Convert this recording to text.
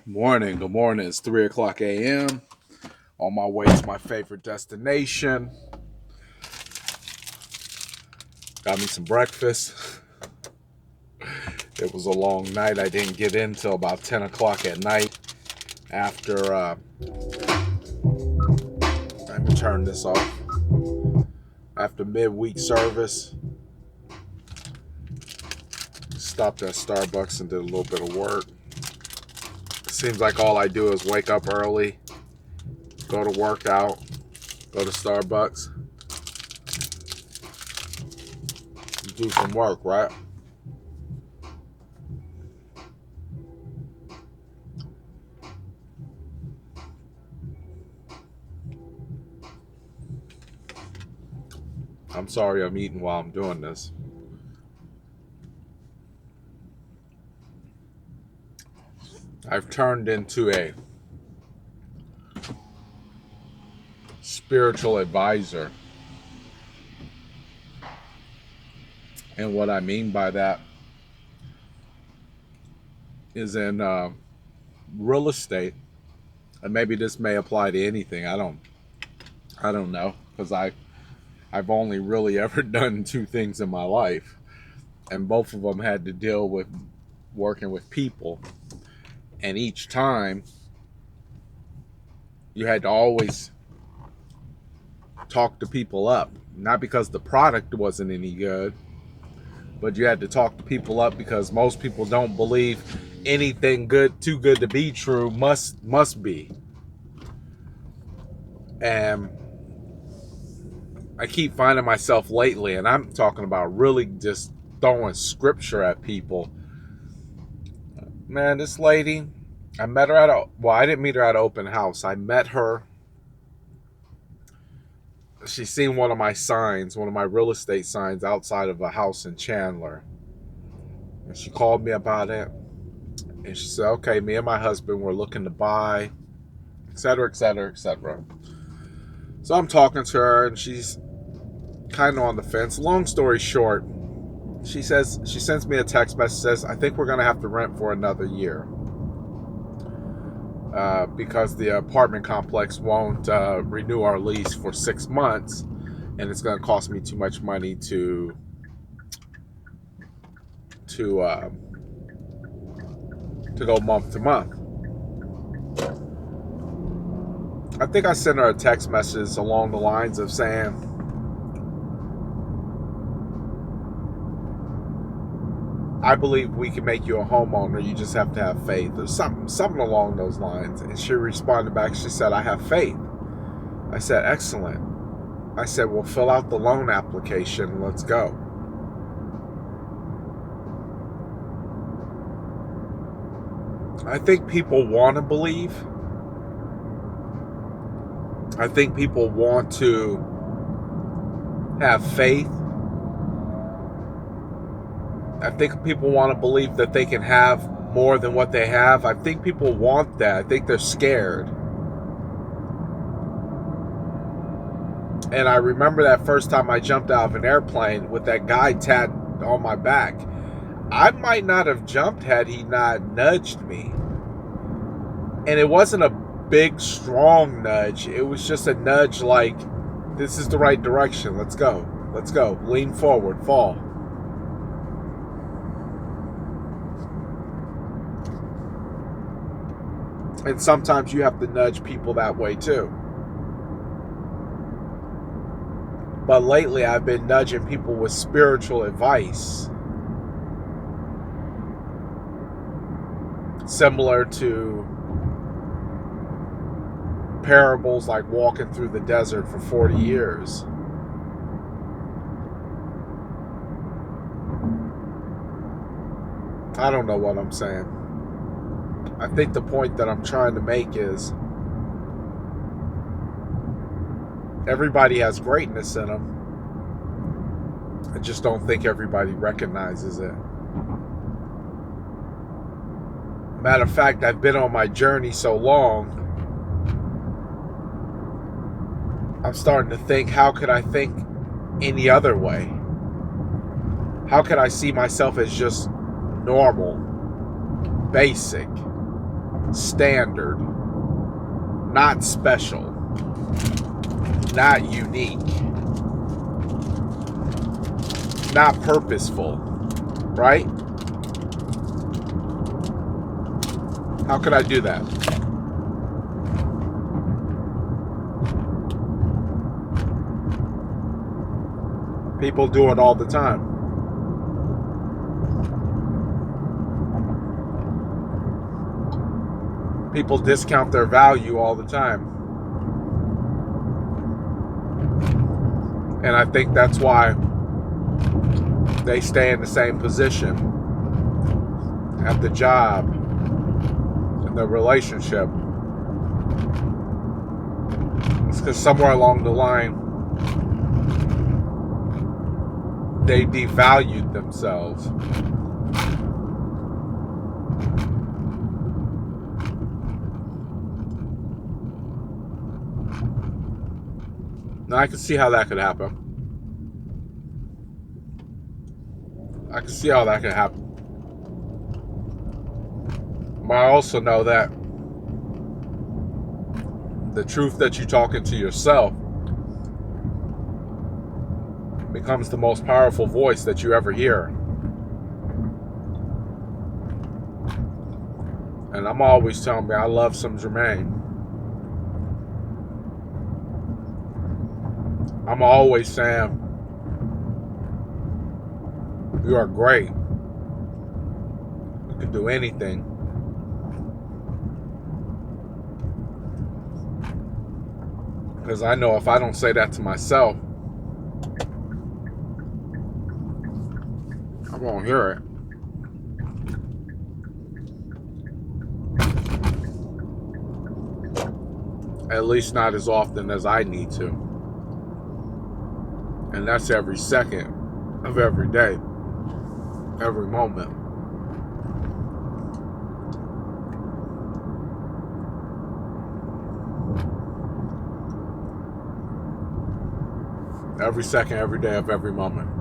Morning, good morning. It's 3 o'clock a.m. On my way to my favorite destination. Got me some breakfast. It was a long night. I didn't get in till about 10 o'clock at night after, let me turn this off. After midweek service, stopped at Starbucks and did a little bit of work. Seems like all I do is wake up early, go to work out, go to Starbucks, do some work, right? I'm sorry I'm eating while I'm doing this. I've turned into a spiritual advisor. And what I mean by that is in real estate, and maybe this may apply to anything. I don't know, because I've only really ever done two things in my life, and both of them had to deal with working with people. And each time, you had to always talk to people up, not because the product wasn't any good, but you had to talk to people up because most people don't believe anything good, too good to be true, must be. And I keep finding myself lately, and I'm talking about really just throwing scripture at people. Man, this lady, I met her I didn't meet her at an open house. I met her. She seen one of my signs, one of my real estate signs outside of a house in Chandler. And she called me about it. And she said, okay, me and my husband were looking to buy, et cetera, et cetera, et cetera. So I'm talking to her, and she's kind of on the fence. Long story short, she sends me a text message, says, I think we're going to have to rent for another year because the apartment complex won't renew our lease for 6 months, and it's going to cost me too much money to go month to month. I think I sent her a text message along the lines of saying, I believe we can make you a homeowner. You just have to have faith, or something along those lines. And she responded back. She said, I have faith. I said, excellent. I said, well, fill out the loan application. Let's go. I think people want to believe. I think people want to have faith. I think people want to believe that they can have more than what they have. I think people want that. I think they're scared. And I remember that first time I jumped out of an airplane with that guy tattooed on my back. I might not have jumped had he not nudged me. And it wasn't a big, strong nudge. It was just a nudge like, this is the right direction. Let's go. Let's go. Lean forward. Fall. And sometimes you have to nudge people that way too. But lately I've been nudging people with spiritual advice. Similar to parables like walking through the desert for 40 years. I don't know what I'm saying. I think the point that I'm trying to make is everybody has greatness in them. I just don't think everybody recognizes it. Matter of fact, I've been on my journey so long, I'm starting to think, how could I think any other way? How could I see myself as just normal, basic? standard, not special, not unique, not purposeful, right? How could I do that? People do it all the time. People discount their value all the time. And I think that's why they stay in the same position at the job, in the relationship. It's because somewhere along the line, they devalued themselves. Now, I can see how that could happen. I can see how that could happen. But I also know that the truth that you're talking to yourself becomes the most powerful voice that you ever hear. And I'm always telling me I love some Jermaine. I'm always saying, you are great. You can do anything. Because I know if I don't say that to myself, I won't hear it. At least not as often as I need to. And that's every second of every day, every moment. Every second, every day of every moment.